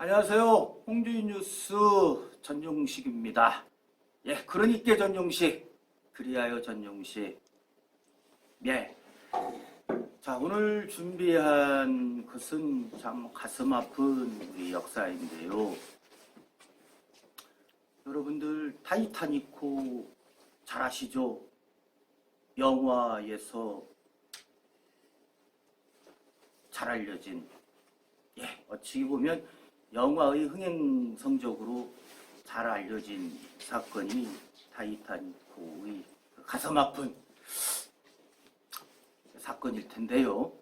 안녕하세요. 홍주인 뉴스 전용식입니다. 예, 그러니까 전용식, 그리하여 전용식. 예. 자, 오늘 준비한 것은 참 가슴 아픈 우리 역사인데요. 여러분들 타이타닉호 잘 아시죠? 영화에서 잘 알려진, 어찌 보면 영화의 흥행 성적으로 잘 알려진 사건이 타이타닉호의 가슴 아픈 사건일 텐데요.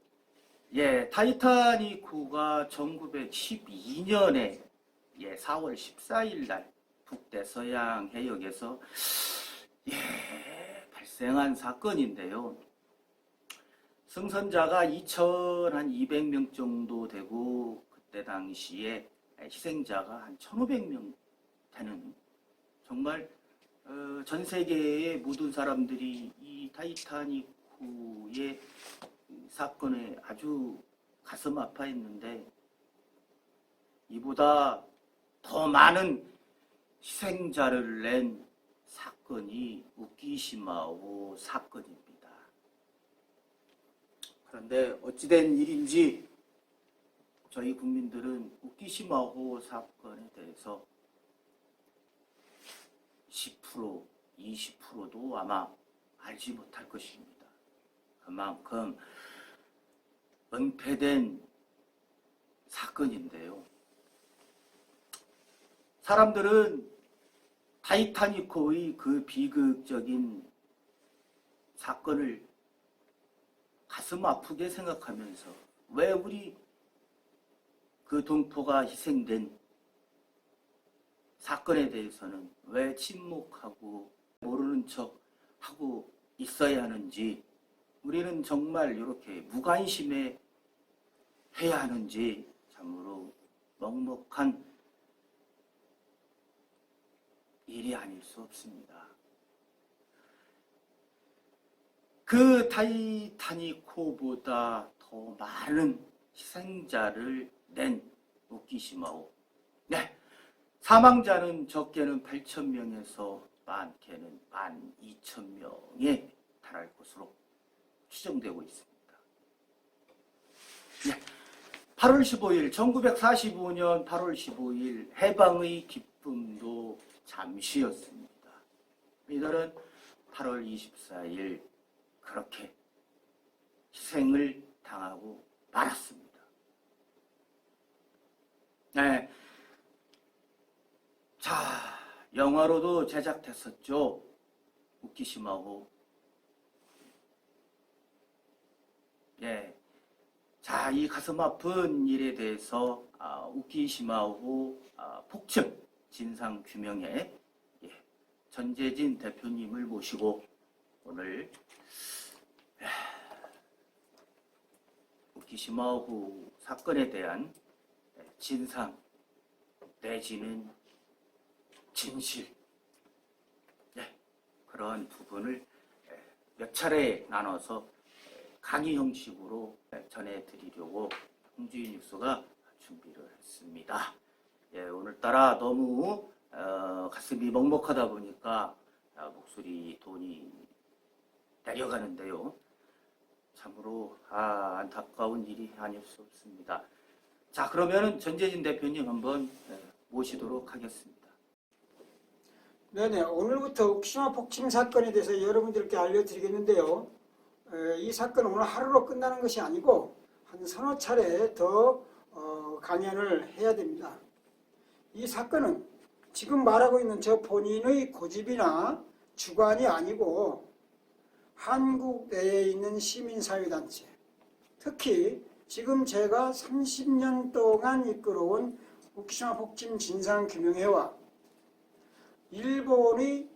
타이타닉호가 1912년에 4월 14일 날 북대서양 해역에서 발생한 사건인데요. 승선자가 2,200명 정도 되고 그때 당시에 희생자가 한 1,500명 되는, 정말 전 세계의 모든 사람들이 이 타이타닉호의 사건에 아주 가슴 아파했는데, 이보다 더 많은 희생자를 낸 사건이 후쿠시마호 사건입니다. 그런데 어찌된 일인지 저희 국민들은 후쿠시마호 사건에 대해서 10%, 20%도 아마 알지 못할 것입니다. 그만큼 은폐된 사건인데요. 사람들은 타이타닉호의 그 비극적인 사건을 가슴 아프게 생각하면서 왜 우리 그 동포가 희생된 사건에 대해서는 왜 침묵하고 모르는 척 하고 있어야 하는지, 우리는 정말 이렇게 무관심해 해야 하는지 참으로 먹먹한 일이 아닐 수 없습니다. 그 타이타닉호보다 더 많은 희생자를 낸 후쿠시마호. 사망자는 적게는 8,000명에서 많게는 12,000명에 달할 것으로 추정되고 있습니다. 8월 15일, 1945년 8월 15일 해방의 기쁨도 잠시였습니다. 이들은 8월 24일 그렇게 희생을 당하고 말았습니다. 자, 영화로도 제작됐었죠. 후쿠시마호. 자, 이 가슴 아픈 일에 대해서 후쿠시마호 폭증 진상 규명에 전재진 대표님을 모시고 오늘 후쿠시마호 사건에 대한 진상 내지는 진실, 그런 부분을 몇 차례 나눠서 강의 형식으로 전해드리려고 홍주인 뉴스가 준비를 했습니다. 오늘따라 너무 가슴이 먹먹하다 보니까 목소리 톤이 내려가는데요. 참으로 안타까운 일이 아닐 수 없습니다. 자, 그러면 전재진 대표님 한번 모시도록 하겠습니다. 네네, 오늘부터 후쿠시마 폭침 사건에 대해서 여러분들께 알려드리겠는데요. 이 사건은 오늘 하루로 끝나는 것이 아니고 한 서너 차례 더 강연을 해야 됩니다. 이 사건은 지금 말하고 있는 저 본인의 고집이나 주관이 아니고 한국 내에 있는 시민사회단체, 특히 지금 제가 30년 동안 이끌어온 후쿠시마 폭침 진상규명회와 일본의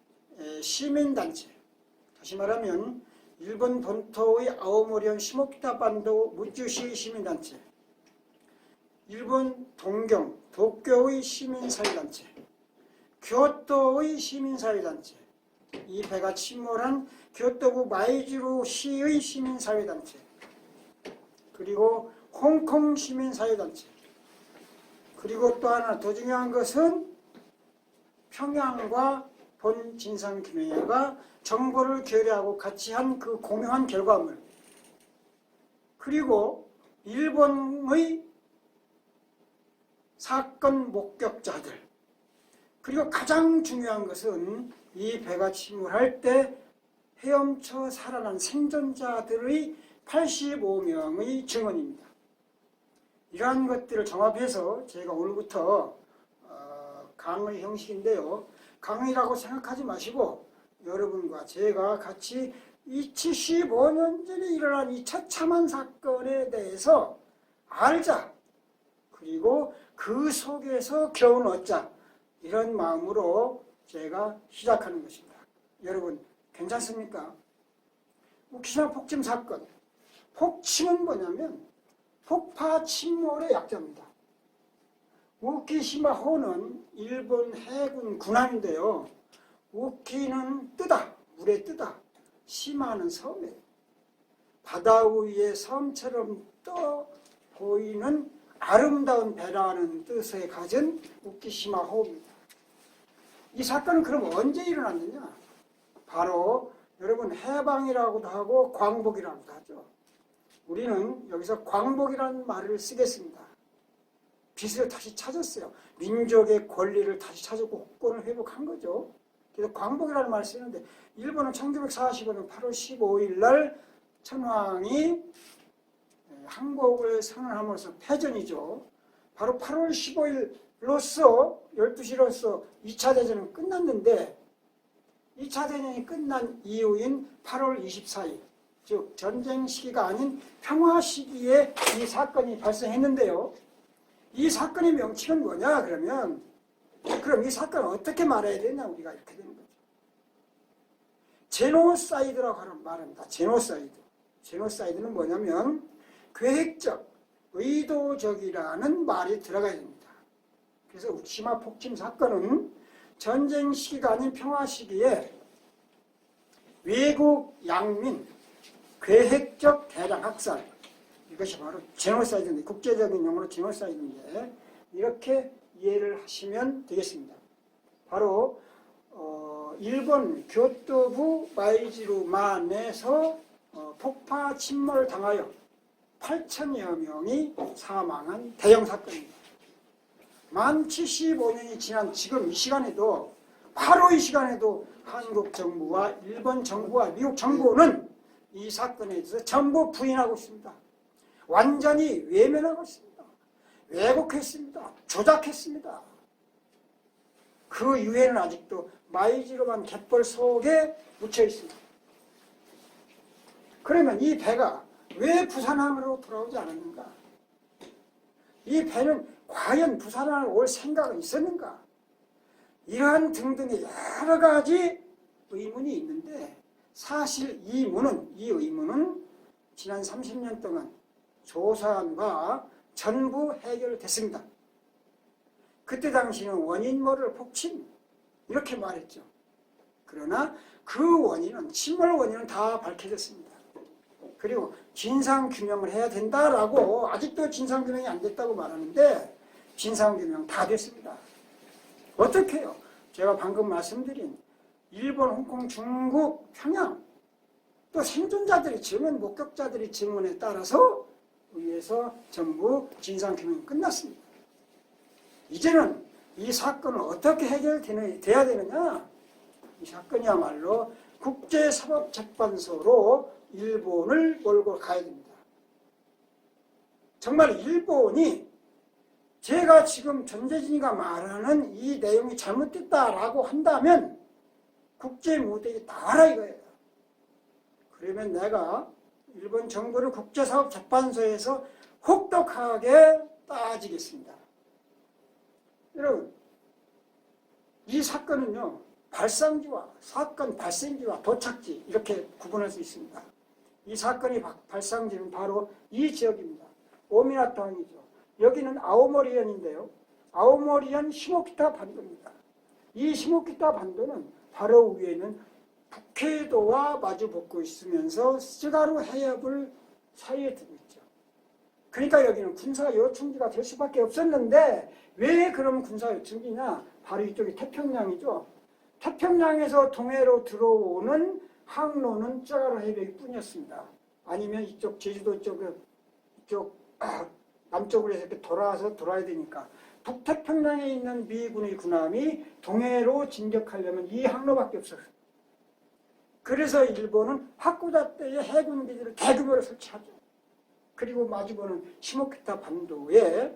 시민단체, 다시 말하면 일본 본토의 아오모리현 시모키타반도 무주시 시민단체, 일본 동경, 도쿄의 시민사회단체, 교토의 시민사회단체, 이 배가 침몰한 교토부 마이즈루시의 시민사회단체, 그리고 홍콩 시민사회단체, 그리고 또 하나 더 중요한 것은 평양과 본 진상규명회가 정보를 교류하고 같이 한 그 공유한 결과물, 그리고 일본의 사건 목격자들, 그리고 가장 중요한 것은 이 배가 침몰할 때 헤엄쳐 살아난 생존자들의 85명의 증언입니다. 이러한 것들을 종합해서 제가 오늘부터 강의 형식인데요. 강의라고 생각하지 마시고 여러분과 제가 같이 이 75년 전에 일어난 이 처참한 사건에 대해서 알자. 그리고 그 속에서 교훈 얻자. 이런 마음으로 제가 시작하는 것입니다. 여러분 괜찮습니까? 우키시마 폭침 사건. 폭침은 뭐냐면 폭파 침몰의 약자입니다. 우키시마호는 일본 해군 군함인데요. 우키는 뜨다, 물에 뜨다. 시마는 섬에 바다 위에 섬처럼 떠 보이는 아름다운 배라는 뜻을 가진 우키시마호입니다. 이 사건은 그럼 언제 일어났느냐? 바로 여러분 해방이라고도 하고 광복이라고도 하죠. 우리는 여기서 광복이라는 말을 쓰겠습니다. 빛을 다시 찾았어요. 민족의 권리를 다시 찾았고 국권을 회복한 거죠. 그래서 광복이라는 말을 쓰는데 일본은 1945년 8월 15일 날 천황이 항복을 선언함으로써 패전이죠. 바로 8월 15일로서 12시로서 2차 대전은 끝났는데 2차 대전이 끝난 이후인 8월 24일 즉 전쟁 시기가 아닌 평화 시기에 이 사건이 발생했는데요. 이 사건의 명칭은 뭐냐 그러면 그럼 이 사건을 어떻게 말해야 되냐 우리가 이렇게 되는 거죠. 제노사이드라고 말합니다. 제노사이드. 제노사이드는 뭐냐면 계획적, 의도적이라는 말이 들어가야 됩니다. 그래서 우키시마 폭침 사건은 전쟁 시기가 아닌 평화 시기에 외국 양민 계획적 대량 학살 이것이 바로 제노사이드인데 국제적인 용어로 제노사이드인데 이렇게 이해를 하시면 되겠습니다. 바로 일본 교토부 마이지루만에서 폭파 침몰을 당하여 8천여 명이 사망한 대형 사건입니다. 만 75년이 지난 지금 이 시간에도 바로 이 시간에도 한국 정부와 일본 정부와 미국 정부는 이 사건에 대해서 전부 부인하고 있습니다. 완전히 외면하고 있습니다. 왜곡했습니다. 조작했습니다. 그 유해는 아직도 마이지로만 갯벌 속에 묻혀 있습니다. 그러면 이 배가 왜 부산항으로 돌아오지 않았는가? 이 배는 과연 부산항을 올 생각은 있었는가? 이러한 등등의 여러 가지 의문이 있는데 사실 이 의문은 지난 30년 동안 조사안과 전부 해결됐습니다. 그때 당시는 원인 모를 폭침 이렇게 말했죠. 그러나 그 원인은 침몰 원인은 다 밝혀졌습니다. 그리고 진상규명을 해야 된다라고 아직도 진상규명이 안 됐다고 말하는데 진상규명 다 됐습니다. 어떻게 해요? 제가 방금 말씀드린 일본, 홍콩, 중국, 평양 또 생존자들의 증언, 목격자들의 증언에 따라서 의해서 전부 진상규명이 끝났습니다. 이제는 이 사건은 어떻게 해결돼야 되느냐? 이 사건이야말로 국제사법재판소로 일본을 몰고 가야 됩니다. 정말 일본이 제가 지금 전재진이가 말하는 이 내용이 잘못됐다라고 한다면 국제무대에 나와라 이거예요. 그러면 내가 일본 정부를 국제사법재판소에서 혹독하게 따지겠습니다. 여러분, 이 사건은요, 발상지와 사건 발생지와 도착지 이렇게 구분할 수 있습니다. 이 사건의 발상지는 바로 이 지역입니다. 오미나토항이죠. 여기는 아오모리현인데요. 아오모리현 시모키타 반도입니다. 이 시모키타 반도는 바로 위에는 북해도와 마주 붙고 있으면서 스가루 해협을 사이에 두고 있죠. 그러니까 여기는 군사 요충지가 될 수밖에 없었는데 왜 그럼 군사 요충지냐? 바로 이쪽이 태평양이죠. 태평양에서 동해로 들어오는 항로는 쩌가로 해변이 뿐이었습니다. 아니면 이쪽 제주도 이쪽 남쪽으로 해서 이렇게 돌아야 되니까 북태평양에 있는 미군의 군함이 동해로 진격하려면 이 항로밖에 없었어요. 그래서 일본은 하쿠다테에 해군 기지를 대규모로 설치하죠. 그리고 마주보는 시모키타 반도에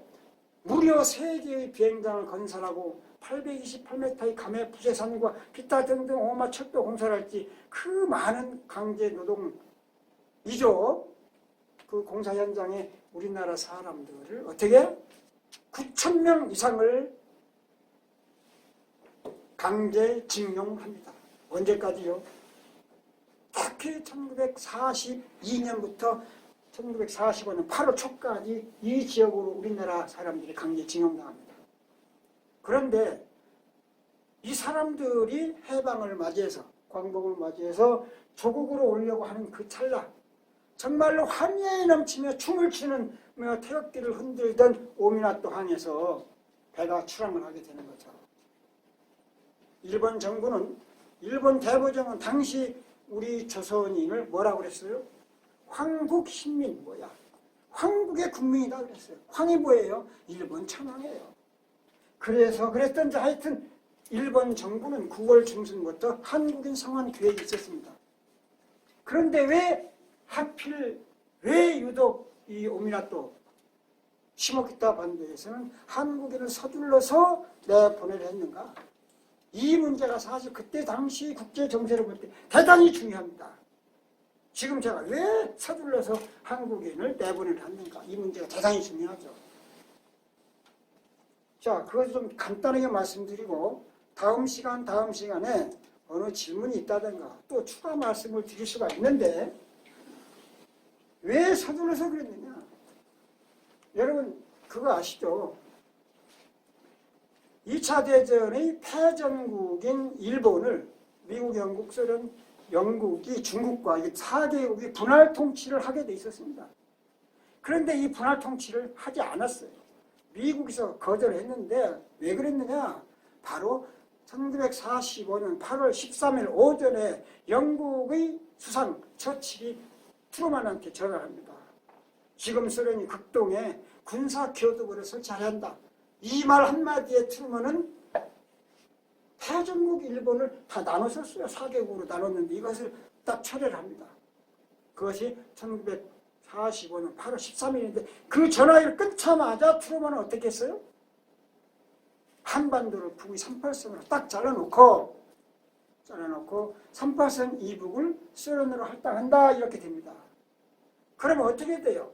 무려 3개의 비행장을 건설하고 828m의 감해 부재산과 기타 등등 오마 철도 공사를 할지 그 많은 강제 노동이죠. 그 공사 현장에 우리나라 사람들을 어떻게 9,000명 이상을 강제 징용합니다. 언제까지요? 특히 1942년부터 1945년 8월 초까지 이 지역으로 우리나라 사람들이 강제 징용당합니다. 그런데 이 사람들이 해방을 맞이해서 광복을 맞이해서 조국으로 오려고 하는 그 찰나 정말로 환희에 넘치며 춤을 추는 태극기를 흔들던 오미나토 항에서 배가 출항을 하게 되는 거죠. 일본 정부는 일본 대보정은 당시 우리 조선인을 뭐라고 그랬어요? 황국 신민 뭐야? 황국의 국민이다 그랬어요. 황이 뭐예요? 일본 천황이에요. 그래서 그랬던지 하여튼 일본 정부는 9월 중순부터 한국인 성환 계획이 있었습니다. 그런데 왜 하필 왜 유독 이 오미나토 시모키타 반도에서는 한국인을 서둘러서 내보내려 했는가? 이 문제가 사실 그때 당시 국제 정세를 볼 때 대단히 중요합니다. 지금 제가 왜 서둘러서 한국인을 내보내려 했는가? 이 문제가 대단히 중요하죠. 자, 그것을 좀 간단하게 말씀드리고 다음 시간에 어느 질문이 있다든가 또 추가 말씀을 드릴 수가 있는데 왜 서둘러서 그랬느냐? 여러분 그거 아시죠? 2차 대전의 패전국인 일본을 미국, 영국, 소련, 영국이 중국과 이 4개국이 분할 통치를 하게 돼 있었습니다. 그런데 이 분할 통치를 하지 않았어요. 미국에서 거절했는데 왜 그랬느냐? 바로 1945년 8월 13일 오전에 영국의 수상 처칠이 트루만한테 전화를 합니다. 지금 소련이 극동에 군사 교두보를 설치해야 한다. 이 말 한마디에 트루먼은 패전국 일본을 다 나눴었어요. 4개국으로 나눴는데 이것을 딱 철회를 합니다. 그것이 1945년 8월 13일인데 그 전화를 끊자마자 트루먼은 어떻게 했어요? 한반도를 북위 38선으로 딱 잘라놓고 38선 이북을 소련으로 할당한다 이렇게 됩니다. 그러면 어떻게 돼요?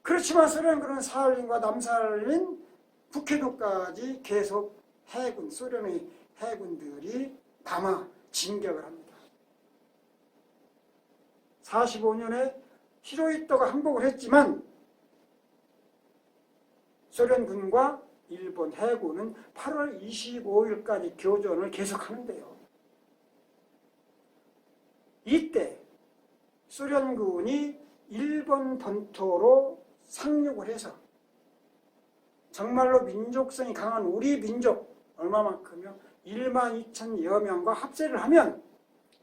그렇지만 소련은 그런 사할린과 남사할린 북해도까지 계속 해군, 소련의 해군들이 담아 진격을 합니다. 45년에 히로히토가 항복을 했지만 소련군과 일본 해군은 8월 25일까지 교전을 계속하는데요. 이때 소련군이 일본 본토로 상륙을 해서 정말로 민족성이 강한 우리 민족 얼마만큼요? 12,000여 명과 합세를 하면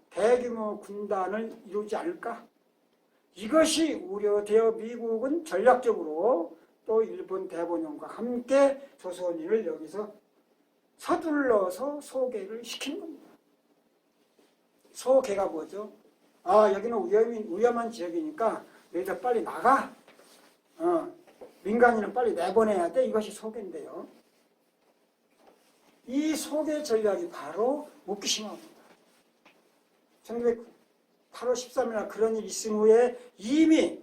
대규모 군단을 이루지 않을까? 이것이 우려되어 미국은 전략적으로 또 일본 대본령과 함께 조선인을 여기서 서둘러서 소개를 시킨 겁니다. 소개가 뭐죠? 아, 여기는 위험한 지역이니까 여기서 빨리 나가. 민간인은 빨리 내보내야 돼. 이것이 소개인데요. 이 소개 전략이 바로 우키시마입니다. 8월 13일날 그런 일이 있은 후에 이미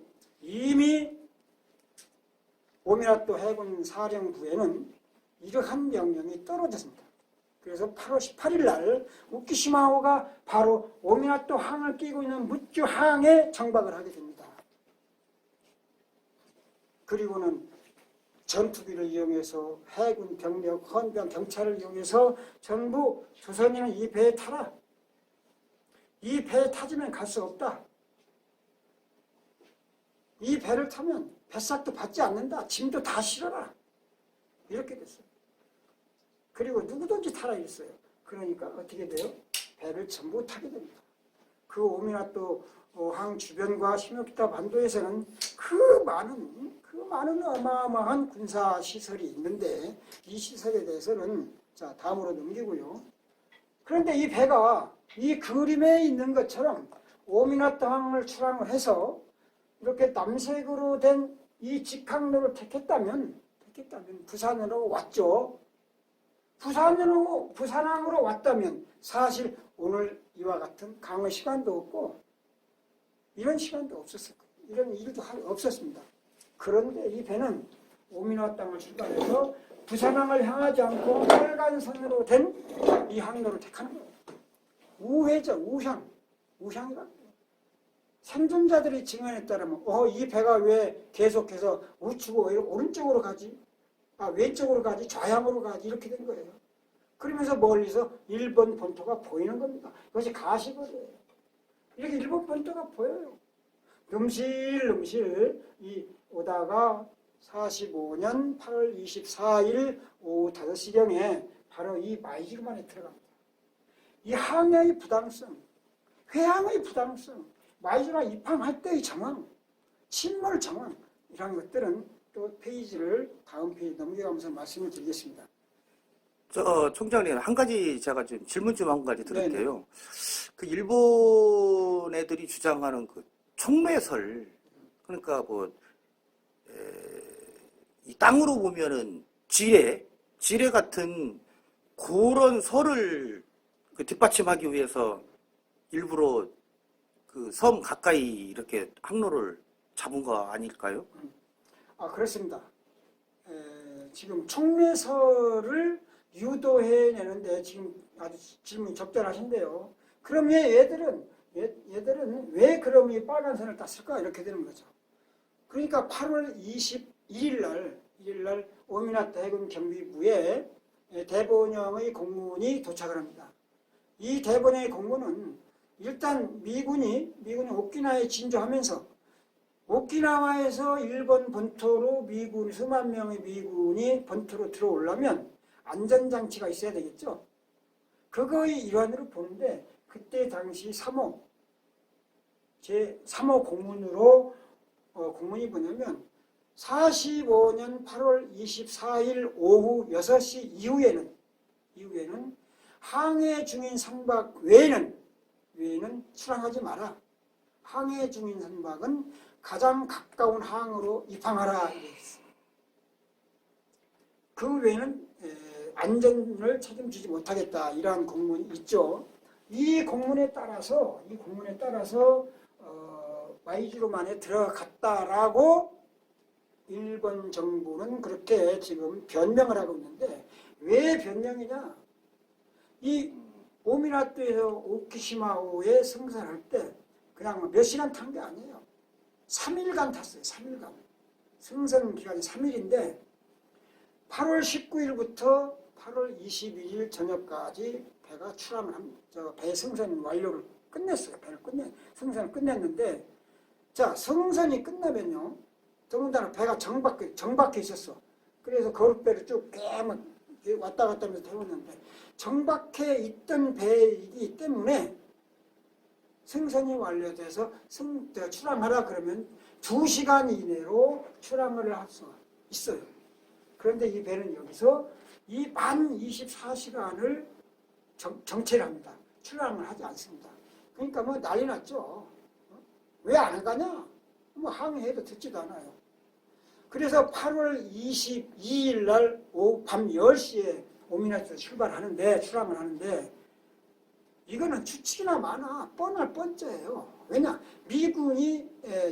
오미나토 해군 사령부에는 이러한 명령이 떨어졌습니다. 그래서 8월 18일 날 우키시마호가 바로 오미나토 항을 끼고 있는 무주 항에 정박을 하게 됩니다. 그리고는 전투기를 이용해서 해군, 병력, 헌병, 경찰을 이용해서 전부 조선인은 이 배에 타라. 이 배에 타지면 갈 수 없다. 이 배를 타면 뱃삭도 받지 않는다. 짐도 다 실어라. 이렇게 됐어요. 그리고 누구든지 타라 이랬어요. 그러니까 어떻게 돼요? 배를 전부 타게 됩니다. 그 오미나또 항 주변과 시모키타 반도에서는 그 많은 어마어마한 군사 시설이 있는데 이 시설에 대해서는 자 다음으로 넘기고요. 그런데 이 배가 이 그림에 있는 것처럼 오미나또 항을 출항을 해서 이렇게 남색으로 된 이 직항로를 택했다면 부산으로 왔죠. 부산항으로 왔다면 사실 오늘 이와 같은 강의 시간도 없고 이런 시간도 없었을 거예요. 이런 일도 없었습니다. 그런데 이 배는 오미나 땅을 출발해서 부산항을 향하지 않고 빨간선으로 된 이 항로를 택하는 거예요. 우회죠. 우향이라고. 생존자들이 증언에 따르면 이 배가 왜 계속해서 우측으로 오른쪽으로 가지? 왼쪽으로 가지? 좌향으로 가지? 이렇게 된 거예요. 그러면서 멀리서 일본 본토가 보이는 겁니다. 이것이 가시거리예요. 이렇게 일본 본토가 보여요. 넘실넘실 오다가 45년 8월 24일 오후 5시경에 바로 이 마이지루만에 들어갑니다. 이 항해의 부당성, 회항의 부당성, 마이지루가 입항할 때의 정황, 침몰 정황 이런 것들은 또 페이지를 다음 페이지 넘겨가면서 말씀을 드리겠습니다. 총장님 한 가지 제가 좀 질문 좀 한 가지 드릴게요. 그 일본 애들이 주장하는 그 총매설 그러니까 이 땅으로 보면은 지뢰 같은 그런 설을 그 뒷받침하기 위해서 일부러 그 섬 가까이 이렇게 항로를 잡은 거 아닐까요? 그렇습니다. 지금 총매설을 유도해내는데 지금 아주 질문이 적절하신데요. 그럼 얘들은 왜 그럼 이 빨간 선을 땄을까? 이렇게 되는 거죠. 그러니까 8월 21일 날 오미나토 해군 경비부에 대본영의 공문이 도착을 합니다. 이 대본영의 공문은 일단 미군이 오키나와에 진주하면서 오키나와에서 일본 본토로 수만 명의 미군이 본토로 들어오려면 안전장치가 있어야 되겠죠. 그거의 일환으로 보는데 그때 당시 3호 공문으로 공문이 뭐냐면 45년 8월 24일 오후 6시 이후에는 항해 중인 선박 외에는 출항하지 마라. 항해 중인 선박은 가장 가까운 항으로 입항하라. 그 외에는 안전을 책임지지 못하겠다. 이러한 공문이 있죠. 이 공문에 따라서 마이지루만에 들어갔다라고 일본 정부는 그렇게 지금 변명을 하고 있는데 왜 변명이냐? 이 오미나토에서 오키시마호에 승선할 때 그냥 몇 시간 탄 게 아니에요. 3일간 탔어요. 3일간. 승선 기간이 3일인데 8월 19일부터 8월 22일 저녁까지 배가 출항을 합니다. 배 승선 완료를 끝냈어요. 승선을 끝냈는데 자, 승선이 끝나면요. 더군다나 배가 정박해 있었어. 그래서 거룻배를 쭉 깨면 왔다 갔다 하면서 태웠는데 정박해 있던 배이기 때문에 승선이 완료돼서 출항하라 그러면 2시간 이내로 출항을 할 수 있어요. 그런데 이 배는 여기서 이 만 24시간을 정체를 합니다. 출항을 하지 않습니다. 그러니까 난리 났죠. 왜 안 가냐? 항해해도 듣지도 않아요. 그래서 8월 22일 날 오후 밤 10시에 오미나토에서 출항을 하는데 이거는 추측이나 많아. 뻔할 뻔째예요. 왜냐?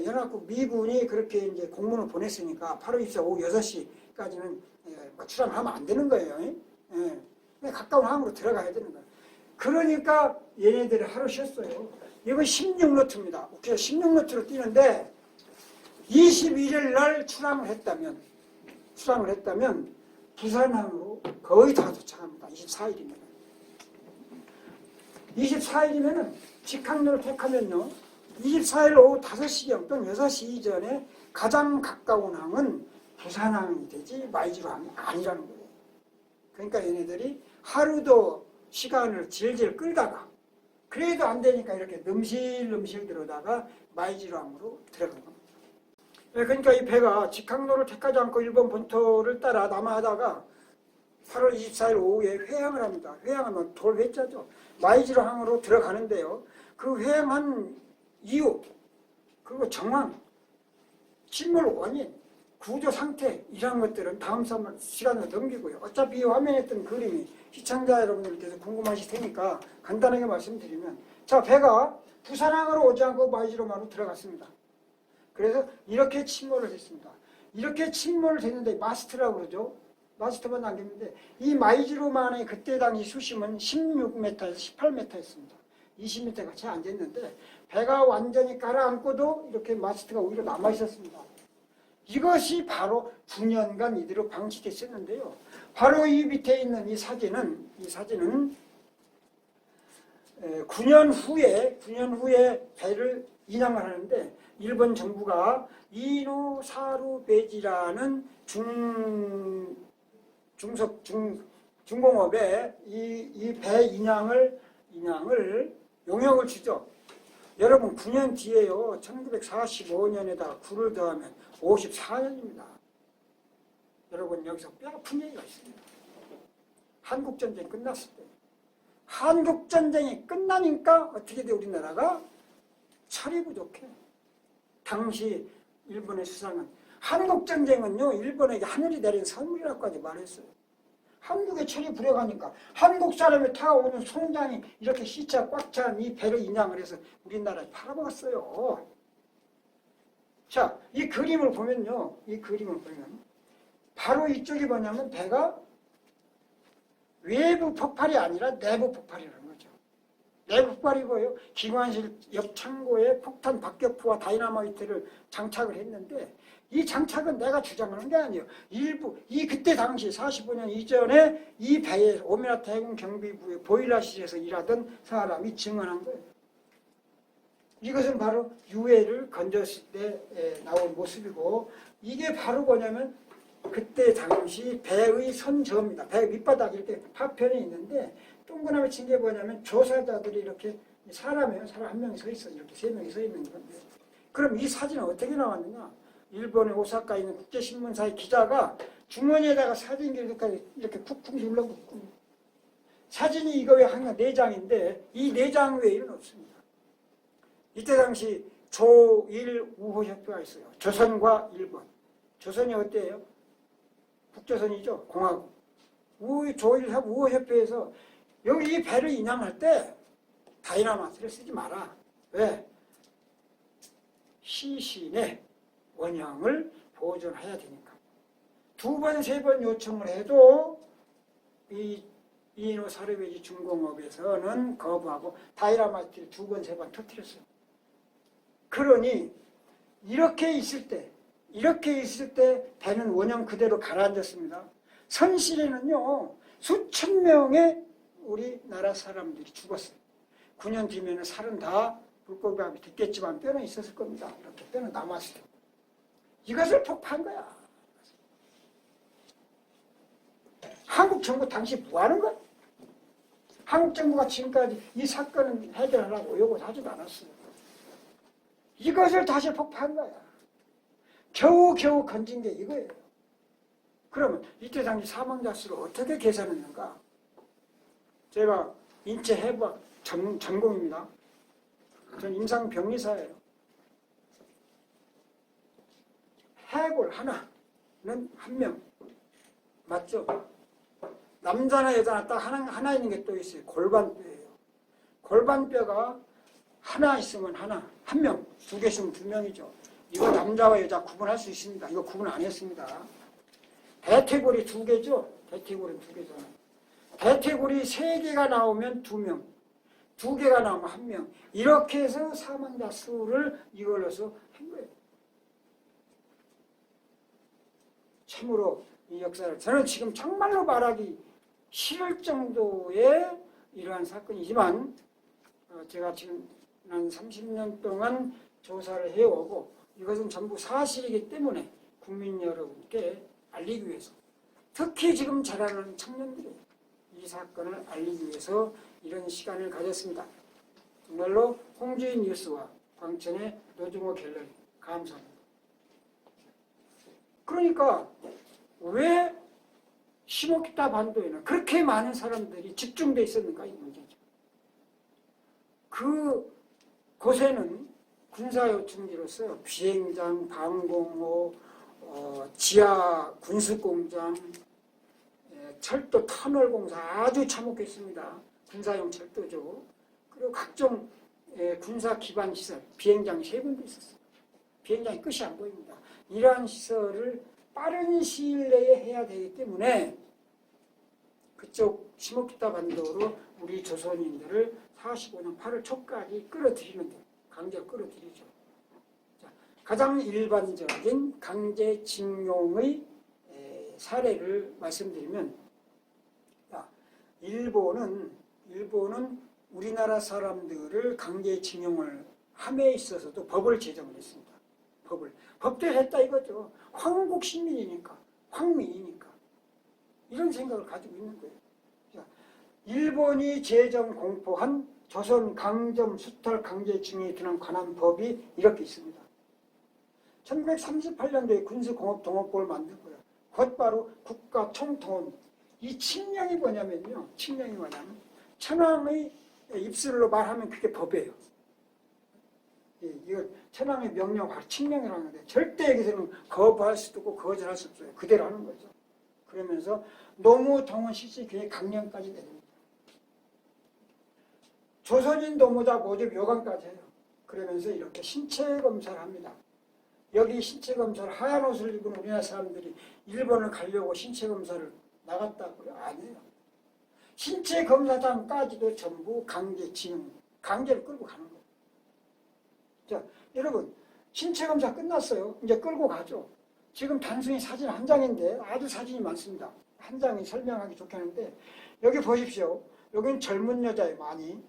연합국 미군이 그렇게 이제 공문을 보냈으니까 8월 24일 오후 6시까지는 출항을 하면 안 되는 거예요. 가까운 항으로 들어가야 되는 거예요. 그러니까 얘네들이 하루 쉬었어요. 이거 16노트입니다. 그래서 16노트로 뛰는데 21일 날 출항을 했다면 부산항으로 거의 다 도착합니다. 24일이면 직항로를 택하면요. 24일 오후 5시경 또는 6시 이전에 가장 가까운 항은 부산항이 되지 마이지로항이 아니라는 거예요. 그러니까 얘네들이 하루도 시간을 질질 끌다가 그래도 안 되니까 이렇게 넘실넘실 들어다가 마이지로항으로 들어간 겁니다. 그러니까 이 배가 직항로를 택하지 않고 일본 본토를 따라 남하하다가 8월 24일 오후에 회항을 합니다. 회항하면 돌회자죠. 마이지로항으로 들어가는데요. 그 회항한 이유, 그리고 정황, 침몰 원인, 구조 상태 이런 것들은 다음 시간으로 넘기고요. 어차피 이 화면에 뜬 그림이 시청자 여러분들께서 궁금하실 테니까 간단하게 말씀드리면, 자, 배가 부산항으로 오지 않고 마이지로만으로 들어갔습니다. 그래서 이렇게 침몰을 했습니다. 이렇게 침몰을 했는데 마스트라고 그러죠. 마스트만 남겼는데 이 마이지로만의 그때 당시 수심은 16m에서 18m였습니다. 20m가 채 안 됐는데 배가 완전히 가라앉고도 이렇게 마스트가 오히려 남아 있었습니다. 이것이 바로 9년간 이대로 방치됐었는데요. 바로 이 밑에 있는 이 사진은 9년 후에 배를 인양을 하는데 일본 정부가 이노 사루베지라는 중공업에 이 배 인양을 용역을 주죠. 여러분 9년 뒤에요. 1945년에다 9를 더하면 54년입니다. 여러분 여기서 뼈아픈 얘기가 있습니다. 한국전쟁이 끝났을 때. 한국전쟁이 끝나니까 어떻게 돼 우리나라가? 철이 부족해. 당시 일본의 수상은 한국전쟁은요 일본에게 하늘이 내린 선물이라고까지 말했어요. 한국에 철이 불어가니까 한국 사람이 타오는 송장이 이렇게 시차 꽉 찬 이 배를 인양을 해서 우리나라에 팔아먹었어요. 자, 이 그림을 보면요. 바로 이쪽이 뭐냐면 배가 외부 폭발이 아니라 내부 폭발이라는 거죠. 내부 폭발이고요. 기관실 옆 창고에 폭탄 박격포와 다이나마이트를 장착을 했는데 이 장착은 내가 주장하는 게 아니에요. 일부 그때 당시 45년 이전에 이 배에 오미나타 해군 경비부의 보일러실에서 일하던 사람이 증언한 거예요. 이것은 바로 유해를 건졌을 때 나온 모습이고 이게 바로 뭐냐면 그때 당시 배의 선저입니다. 배 밑바닥 이렇게 파편이 있는데 동그라미 친 게 뭐냐면 조사자들이 이렇게 사람이에요. 사람 한 명이 서 있어. 이렇게 세 명이 서 있는 건데 그럼 이 사진은 어떻게 나왔느냐? 일본의 오사카에 있는 국제신문사의 기자가 주머니에다가 사진기까지 이렇게 쿡쿡 눌러붙고 사진이 이거에 한 4장인데 이 4장 외에는 없습니다. 이때 당시 조일 우호협회가 있어요. 조선과 일본. 조선이 어때요? 북조선이죠. 공화국. 조일 우호협회에서 여기 이 배를 인양할 때 다이나마이트를 쓰지 마라. 왜? 시신의 원형을 보존해야 되니까. 2번, 3번 요청을 해도 이 이노 사르베지 중공업에서는 거부하고 다이나마이트를 2번, 3번 터뜨렸어요. 그러니 이렇게 있을 때 배는 원형 그대로 가라앉았습니다. 선실에는요 수천 명의 우리나라 사람들이 죽었어요. 9년 뒤면은 살은 다 불고기밥이 됐겠지만 뼈는 있었을 겁니다. 이렇게 뼈는 남았을 텐데. 이것을 폭파한 거야. 한국 정부 당시 뭐 하는 거야? 한국 정부가 지금까지 이 사건을 해결하라고 요구를 하지도 않았어요. 이것을 다시 폭파한 거야. 겨우 건진 게 이거예요. 그러면 이때 당시 사망자 수를 어떻게 계산했는가? 제가 인체 해부학 전공입니다. 전 임상병리사예요. 해골 하나는 한 명. 맞죠? 남자나 여자나 딱 하나 있는 게 또 있어요. 골반뼈예요. 골반뼈가 하나 있으면 한 명, 2개 있으면 2명이죠. 이거 남자와 여자 구분할 수 있습니다. 이거 구분 안 했습니다. 대퇴골이 2개죠. 대퇴골은 2개잖아요. 대퇴골이 3개가 나오면 2명, 2개가 나오면 1명. 이렇게 해서 사망자 수를 이걸로서 한 거예요. 참으로 이 역사를 저는 지금 정말로 말하기 싫을 정도의 이러한 사건이지만 제가 지금 한 30년 동안 조사를 해오고 이것은 전부 사실이기 때문에 국민 여러분께 알리기 위해서, 특히 지금 자라나는 청년들이 이 사건을 알리기 위해서 이런 시간을 가졌습니다. 정말로 홍주인 뉴스와 광천의 노중호 갤러리 감사합니다. 그러니까 왜 시모키타 반도에는 그렇게 많은 사람들이 집중되어 있었는가, 이 문제죠. 그 곳에는 군사요충지로서 비행장, 방공호, 지하 군수공장, 철도 터널 공사 아주 참혹했습니다. 군사용 철도죠. 그리고 각종 군사 기반 시설, 비행장 3군데 있었어요. 비행장이 끝이 안 보입니다. 이러한 시설을 빠른 시일 내에 해야 되기 때문에 그쪽 시모키타 반도로 우리 조선인들을 45년 8월 초까지 끌어들이는데, 강제로 끌어들이죠. 자, 가장 일반적인 강제징용의 사례를 말씀드리면, 일본은 우리나라 사람들을 강제징용을 함에 있어서도 법을 제정을 했습니다. 법대로 했다 이거죠. 황국 시민이니까, 황민이니까 이런 생각을 가지고 있는 거예요. 자, 일본이 제정 공포한 조선 강점 수탈 강제징용에 관한 법이 이렇게 있습니다. 1938년도에 군수공업동업법을 만들고요. 곧바로 국가총통원. 이 칙령이 뭐냐면요. 천황의 입술로 말하면 그게 법이에요. 이거 천황의 명령, 칙령이라는 건데 절대 여기서는 거부할 수도 없고 거절할 수 없어요. 그대로 하는 거죠. 그러면서 노무동원 실시 계획 강령까지 내립니다. 조선인 노무자 모집 요강까지 해요. 그러면서 이렇게 신체 검사를 합니다. 여기 신체 검사를 하얀 옷을 입은 우리나라 사람들이 일본을 가려고 신체 검사를 나갔다고요? 아니에요. 신체 검사장까지도 전부 강제징용, 강제로 끌고 가는 거예요. 자, 여러분, 신체 검사 끝났어요. 이제 끌고 가죠. 지금 단순히 사진 한 장인데 아주 사진이 많습니다. 한 장이 설명하기 좋겠는데, 여기 보십시오. 여기는 젊은 여자예요. 많이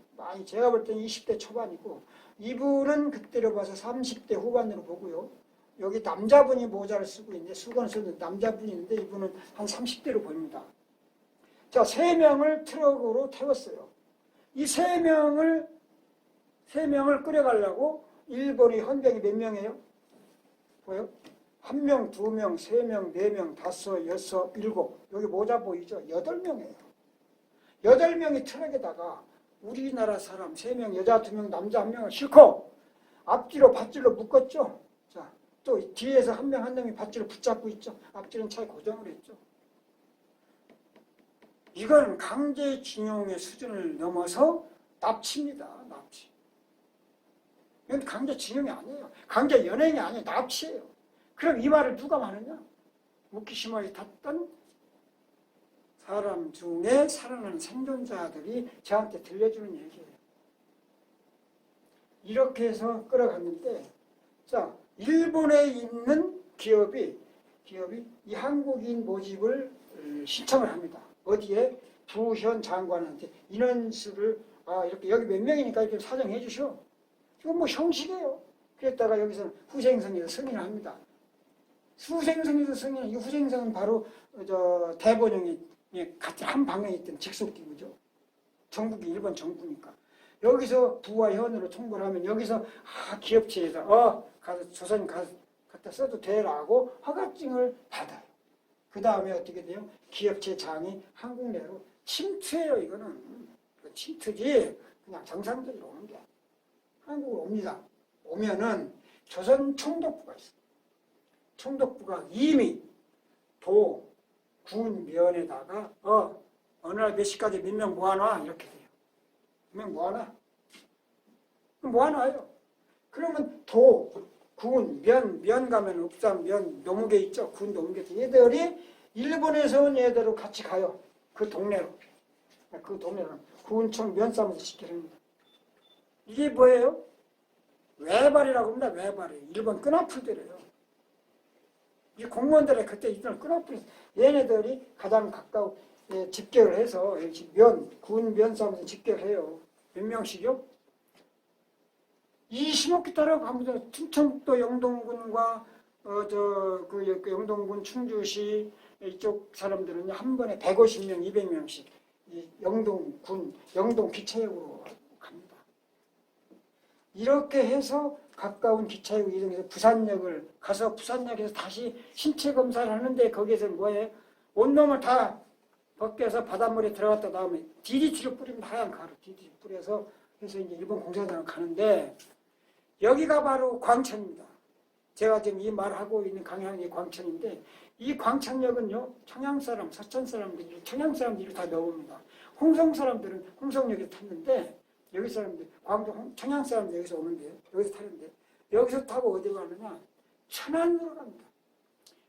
제가 볼 때는 20대 초반이고, 이분은 그때로 봐서 30대 후반으로 보고요. 여기 남자분이 모자를 쓰고 있는데, 수건을 쓰는 남자분이 있는데, 이분은 한 30대로 보입니다. 자, 3명을 트럭으로 태웠어요. 이 3명을 끌어가려고 일본의 헌병이 몇 명이에요? 보여요? 1명, 2명, 3명, 4명, 5, 6, 7. 여기 모자 보이죠? 8명이에요. 8명이 트럭에다가 우리나라 사람 3명, 여자 2명, 남자 1명을 싣고 앞뒤로 밧줄로 묶었죠. 자, 또 뒤에서 한 명이 밧줄을 붙잡고 있죠. 앞뒤는 차에 고정을 했죠. 이건 강제징용의 수준을 넘어서 납치입니다. 납치. 이건 강제징용이 아니에요. 강제연행이 아니에요. 납치예요. 그럼 이 말을 누가 하느냐? 우키시마에 탔던 사람 중에 살아나는 생존자들이 저한테 들려주는 얘기예요. 이렇게 해서 끌어갔는데, 자, 일본에 있는 기업이 이 한국인 모집을 신청을 합니다. 어디에? 부현 장관한테 인원수를 이렇게 여기 몇 명이니까 이렇게 사정해 주셔. 이건 뭐 형식이에요. 그랬다가 여기서는 후생성에서 승인을 합니다. 후생성에서 승인, 이 후생성은 바로 대본영이 같은 한 방에 있던 직속기구죠. 정부기 일본 정부니까. 여기서 부와 현으로 통보를 하면 여기서 기업체에다 가서 조선 갖다 써도 되라고 허가증을 받아요. 그 다음에 어떻게 돼요? 기업체장이 한국 내로 침투해요. 이거는 침투지 그냥 정상적으로 오는 게 아니에요. 한국으로 옵니다. 오면은 조선 총독부가 있어요. 총독부가 이미 도, 군 면에다가 어느 날 몇 시까지 몇 명 모아놔 이렇게 돼요. 몇 명 모아놔? 모아놔요. 그러면 도, 군, 면 가면 읍산, 면, 노무계 있죠. 군, 노무계. 얘들이 일본에서 온 얘들로 같이 가요. 그 동네로. 그 동네는 군청 면싸움에서 지키랍니다. 이게 뭐예요? 외발이라고 합니다. 외발이. 일본 끈앞풀들이에요. 이 공무원들의 그때 있던 끈앞풀. 얘네들이 가장 가까운 집결을 해서 군 면싸움에서 집결해요. 몇 명씩요? 25km로 갑니다. 충청도 영동군과 그 영동군 충주시 이쪽 사람들은 한 번에 150명, 200명씩 이 영동군, 영동 기차역으로 갑니다. 이렇게 해서 가까운 기차역 이동해서 부산역을 가서 부산역에서 다시 신체 검사를 하는데 거기에서 뭐예요? 온몸을 다 벗겨서 바닷물에 들어갔다 나오면 DDT를 뿌리면 하얀 가루 DDT 뿌려서 해서 이제 일본 공사장을 가는데 여기가 바로 광천입니다. 제가 지금 이 말하고 있는 강양이 광천인데 이 광천역은요 청양 사람, 서천 사람들이 청양 사람들이 다 넘습니다. 홍성 사람들은 홍성역에 탔는데 여기 사람들 광주 청양 사람들 여기서 오는데요. 여기서 타는데 여기서 타고 어디로 가느냐? 천안으로 갑니다.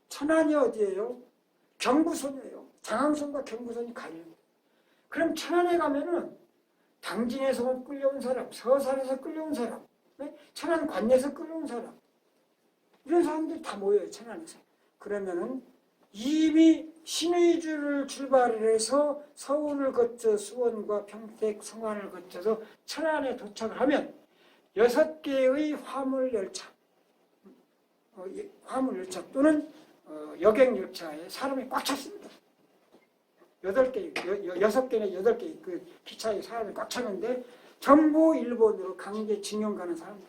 천안이 어디예요? 경부선이에요. 장항선과 경부선이 갈립니다. 그럼 천안에 가면은 당진에서 끌려온 사람, 서산에서 끌려온 사람, 천안 관내에서 끌려온 사람 이런 사람들이 다 모여요. 천안에서. 그러면은 이미 신의주를 출발을 해서 서울을 거쳐 수원과 평택, 성안을 거쳐서 천안에 도착을 하면 6개의 화물열차 또는 여객열차에 사람이 꽉 찼습니다. 6개나 8개 그 기차에 사람이 꽉 찼는데 전부 일본으로 강제징용 가는 사람들.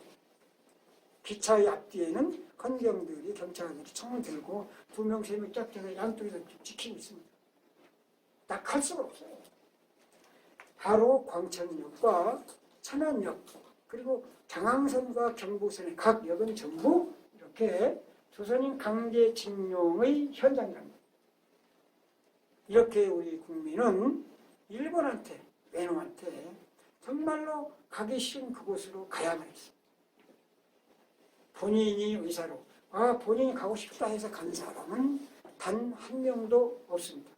기차의 앞뒤에는 헌병들이 경찰들이 총을 들고 2명, 3명 쫙 돼서 양쪽에서 지키고 있습니다. 딱 할 수가 없어요. 바로 광천역과 천안역 그리고 장항선과 경부선의 각 역은 전부 이렇게 조선인 강제징용의 현장이랍니다. 이렇게 우리 국민은 일본한테, 외놈한테 정말로 가기 싫은 그곳으로 가야만 했습니다. 본인이 의사로 본인이 가고 싶다 해서 간 사람은 단 한 명도 없습니다.